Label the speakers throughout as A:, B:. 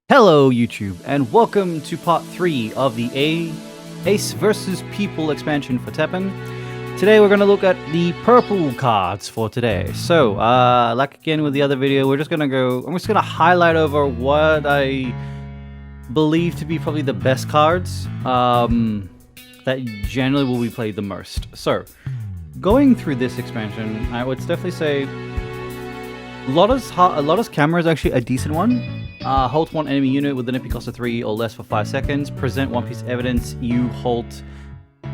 A: Hello YouTube, and welcome to part 3 of the Ace vs People expansion for Teppen. Today we're going to look at the purple cards for today. So, like again with the other video, I'm just going to highlight over what I believe to be probably the best cards that generally will be played the most. So, going through this expansion, I would definitely say Lotta's camera is actually a decent one. Halt one enemy unit with an EP cost of 3 or less for 5 seconds. Present one piece of evidence. You halt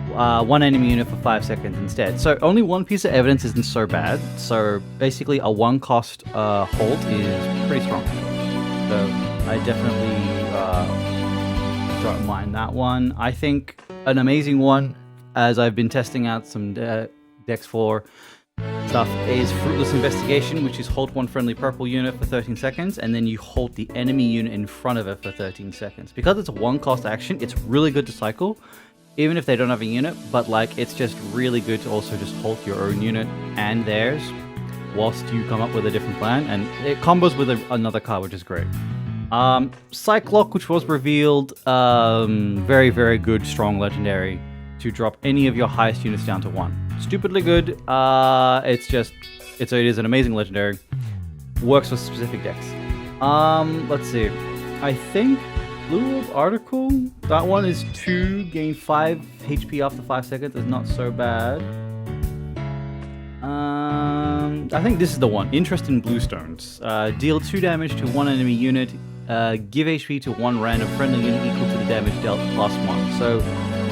A: one enemy unit for 5 seconds instead. So only one piece of evidence isn't so bad. So basically a 1 cost halt is pretty strong. So I definitely don't mind that one. I think an amazing one, as I've been testing out some decks for stuff, is Fruitless Investigation, which is halt one friendly purple unit for 13 seconds, and then you halt the enemy unit in front of it for 13 seconds. Because it's a 1 cost action, it's really good to cycle, even if they don't have a unit, but like it's just really good to also just halt your own unit and theirs, whilst you come up with a different plan, and it combos with another card, which is great. Cyclock, which was revealed, very, very good, strong legendary to drop any of your highest units down to 1. Stupidly good. It is an amazing legendary. Works for specific decks. Let's see. I think Blue Orb Article, that one is 2, gain 5 HP after 5 seconds. Is not so bad. I think this is the one. Interest in Bluestones. Deal 2 damage to 1 enemy unit. Give HP to 1 random friendly unit equal to the damage dealt plus 1. So,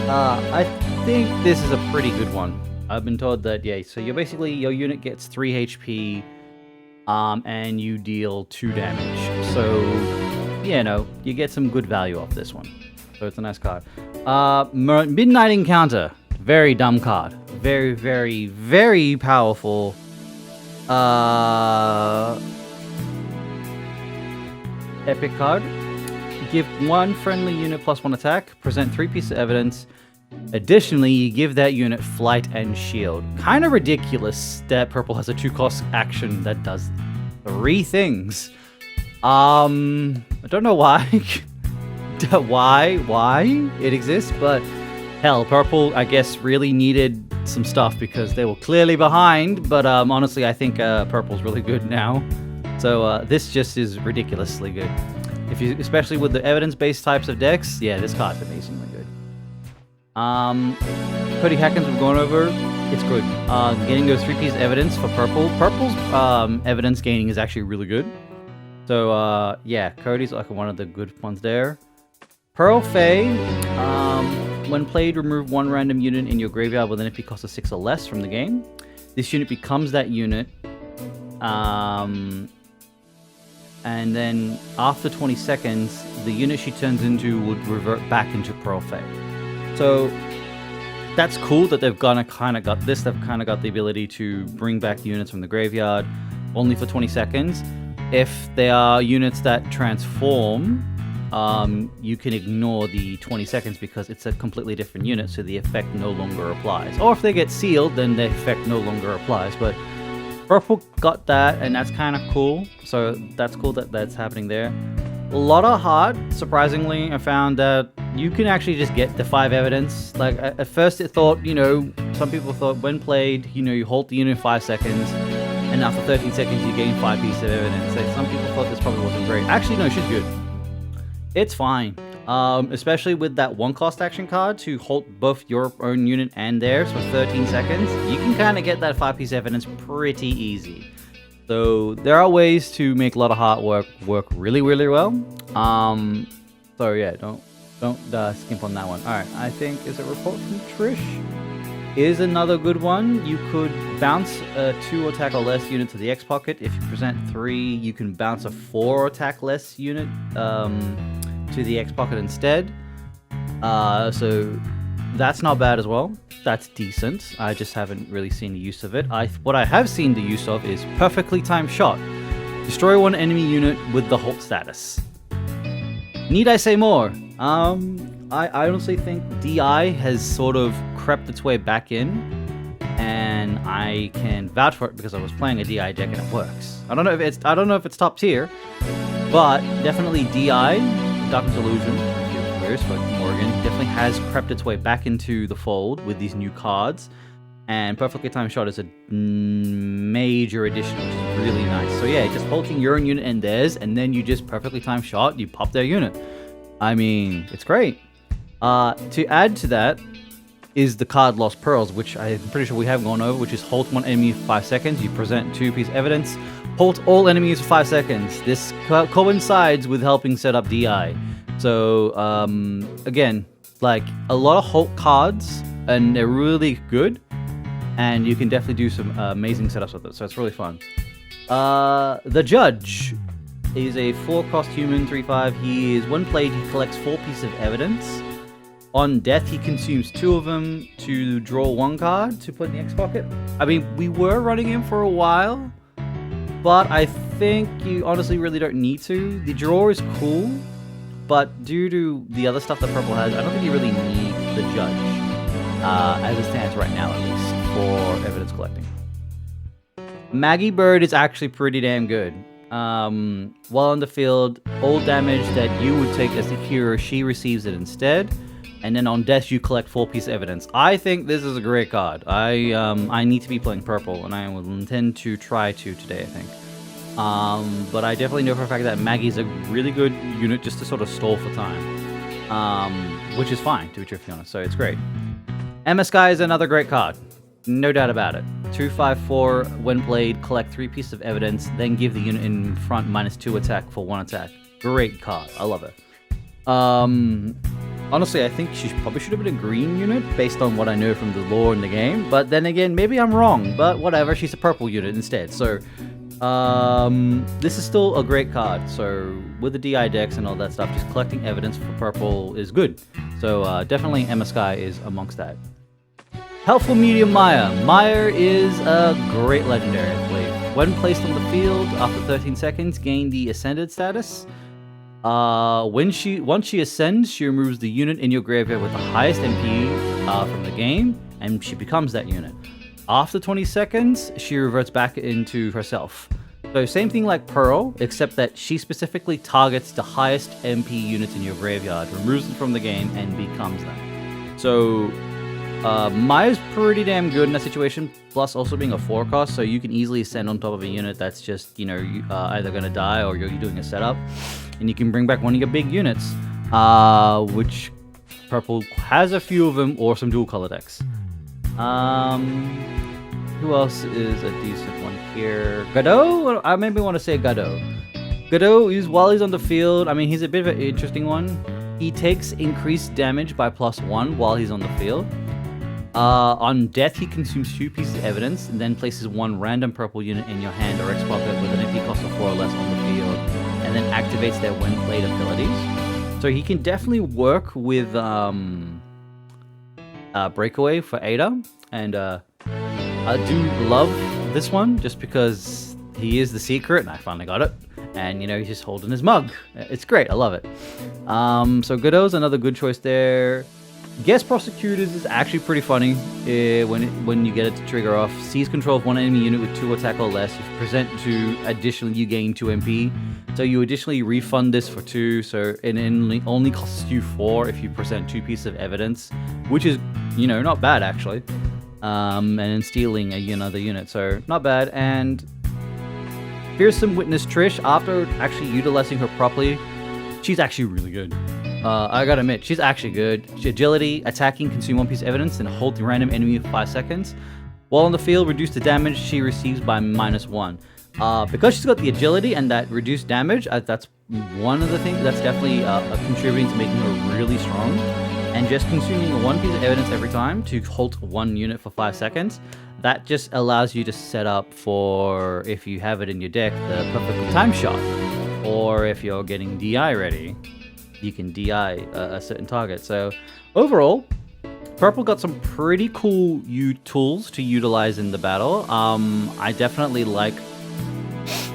A: I think this is a pretty good one. I've been told that, yeah, so you're basically, your unit gets 3 HP, and you deal 2 damage. So, yeah, no, you get some good value off this one. So it's a nice card. Midnight Encounter. Very dumb card. Very, very, very powerful. Epic card. Give 1 friendly unit plus 1 attack. Present 3 pieces of evidence. Additionally, you give that unit flight and shield. Kind of ridiculous that purple has a 2-cost action that does 3 things. I don't know why. why it exists, but hell, purple, I guess, really needed some stuff because they were clearly behind. But honestly, I think purple's really good now. So this just is ridiculously good. Especially with the evidence-based types of decks, yeah, this card's amazingly good. Cody Hackens we've gone over. It's good. Getting those 3 pieces of evidence for purple. Purple's evidence gaining is actually really good. So yeah, Cody's like one of the good ones there. Pearl Fae. When played, remove 1 random unit in your graveyard with an EP cost of 6 or less from the game. This unit becomes that unit. And then after 20 seconds, the unit she turns into would revert back into Pearl Fae. So that's cool that they've kind of got this. They've kind of got the ability to bring back units from the graveyard only for 20 seconds. If they are units that transform, you can ignore the 20 seconds because it's a completely different unit, so the effect no longer applies. Or if they get sealed, then the effect no longer applies. But purple got that, and that's kind of cool. So that's cool that that's happening there. Lotta Heart, surprisingly, I found that you can actually just get the 5 evidence. Like, at first it thought, some people thought when played, you halt the unit in 5 seconds, and after 13 seconds you gain 5 pieces of evidence. Like, some people thought this probably wasn't great. Actually, no, she's good. It's fine. Especially with that 1-cost action card to halt both your own unit and theirs for 13 seconds, you can kind of get that 5-piece evidence pretty easy. So there are ways to make a lot of Heart work really, really well. So yeah, don't skimp on that one. All right, I think is a report from Trish is another good one. You could bounce a 2 attack or less unit to the X pocket. If you present 3, you can bounce a 4 attack less unit to the X pocket instead. So that's not bad as well. That's decent. I just haven't really seen the use of it. What I have seen the use of is Perfectly Timed Shot. Destroy 1 enemy unit with the halt status. Need I say more? I honestly think DI has sort of crept its way back in, and I can vouch for it because I was playing a DI deck and it works. I don't know if it's top tier, But definitely DI, Darkness Illusion, where's Morgan, definitely has crept its way back into the fold with these new cards. And Perfectly Timed Shot is a major addition, which is really nice. So yeah, just halting your own unit and theirs, and then you just Perfectly Timed Shot, you pop their unit. I mean, it's great. To add to that is the card Lost Pearls, which I'm pretty sure we have gone over, which is halt one enemy for 5 seconds, you present 2-piece evidence, halt all enemies for 5 seconds. This coincides with helping set up DI. So, again, like, a lot of halt cards, and they're really good, and you can definitely do some amazing setups with it, so it's really fun. The Judge is a 4-cost human, 3/5. He is, when played, he collects 4 pieces of evidence. On death, he consumes 2 of them to draw 1 card to put in the X pocket. I mean, we were running him for a while, but I think you honestly really don't need to. The draw is cool, but due to the other stuff that Purple has, I don't think you really need the Judge, as it stands right now at least, for evidence collecting. Maggie Bird is actually pretty damn good. While on the field, all damage that you would take as the hero, she receives it instead. And then on death, you collect 4-piece evidence. I think this is a great card. I need to be playing purple, and I will intend to try to today, I think. But I definitely know for a fact that Maggie's a really good unit just to sort of stall for time. Which is fine, to be truthfully honest, so it's great. Emma Sky is another great card. No doubt about it. 2/5/4, when played, collect 3 pieces of evidence, then give the unit in front -2 attack for 1 attack. Great card. I love it. Honestly, I think she probably should have been a green unit based on what I know from the lore in the game. But then again, maybe I'm wrong. But whatever, she's a purple unit instead. So, this is still a great card. So, with the DI decks and all that stuff, just collecting evidence for purple is good. So, definitely Emma Sky is amongst that. Helpful Medium Maya. Maya is a great legendary, I believe. When placed on the field, after 13 seconds, gain the Ascended status. Once she ascends, she removes the unit in your graveyard with the highest MP from the game, and she becomes that unit. After 20 seconds, she reverts back into herself. So same thing like Pearl, except that she specifically targets the highest MP units in your graveyard, removes them from the game, and becomes them. So Maya's pretty damn good in that situation, plus also being a 4-cost, so you can easily ascend on top of a unit that's just, you know, either going to die or you're doing a setup. And you can bring back one of your big units, which Purple has a few of them, or some dual color decks. Who else is a decent one here? Godot? I maybe want to say Godot. Godot is, while he's on the field, I mean, he's a bit of an interesting one. He takes increased damage by +1 while he's on the field. On death, he consumes 2 pieces of evidence, and then places 1 random purple unit in your hand or X pocket with an MP cost of 4 or less on the field, and then activates their when played abilities. So he can definitely work with Breakaway for Ada, and I do love this one just because he is the secret, and I finally got it. And, you know, he's just holding his mug. It's great. I love it. So Godot's another good choice there. Guest Prosecutors is actually pretty funny when you get it to trigger off. Seize control of one enemy unit with 2 attack or less. If you present 2, additionally you gain 2 MP. So you additionally refund this for 2, so it only costs you 4 if you present 2 pieces of evidence, which is, you know, not bad actually. And then stealing another unit, so not bad. And Fearsome Witness Trish, after actually utilizing her properly, she's actually really good. I gotta admit, she's actually good. Agility, attacking, consume 1 piece of evidence, and hold the random enemy for 5 seconds. While on the field, reduce the damage she receives by -1. Because she's got the agility and that reduced damage, that's one of the things that's definitely contributing to making her really strong. And just consuming 1 piece of evidence every time to halt 1 unit for 5 seconds, that just allows you to set up for, if you have it in your deck, the Perfectly Timed Shot. Or if you're getting DI ready, you can DI a certain target. So overall, Purple got some pretty cool tools to utilize in the battle. I definitely like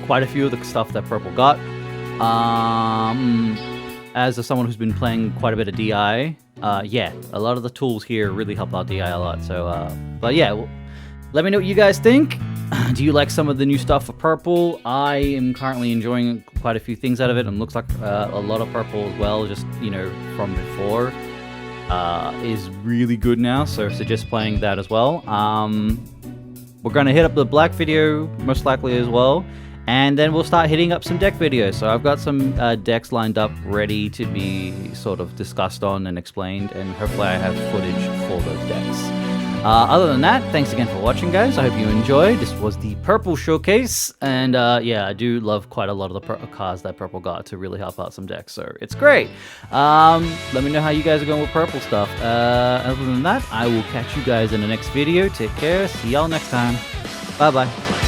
A: quite a few of the stuff that Purple got. As someone who's been playing quite a bit of DI, yeah, a lot of the tools here really help out DI a lot. So, but yeah, let me know what you guys think. Do you like some of the new stuff for purple? I am currently enjoying quite a few things out of it, and looks like a lot of purple as well, just, you know, from before, is really good now, so suggest playing that as well. We're going to hit up the black video, most likely as well, and then we'll start hitting up some deck videos. So I've got some decks lined up ready to be sort of discussed on and explained, and hopefully I have footage for those decks. Other than that, thanks again for watching, guys. I hope you enjoyed. This was the Purple Showcase, and yeah, I do love quite a lot of the cards that Purple got to really help out some decks, so it's great. Let me know how you guys are going with Purple stuff. Other than that, I will catch you guys in the next video. Take care. See y'all next time. Bye-bye.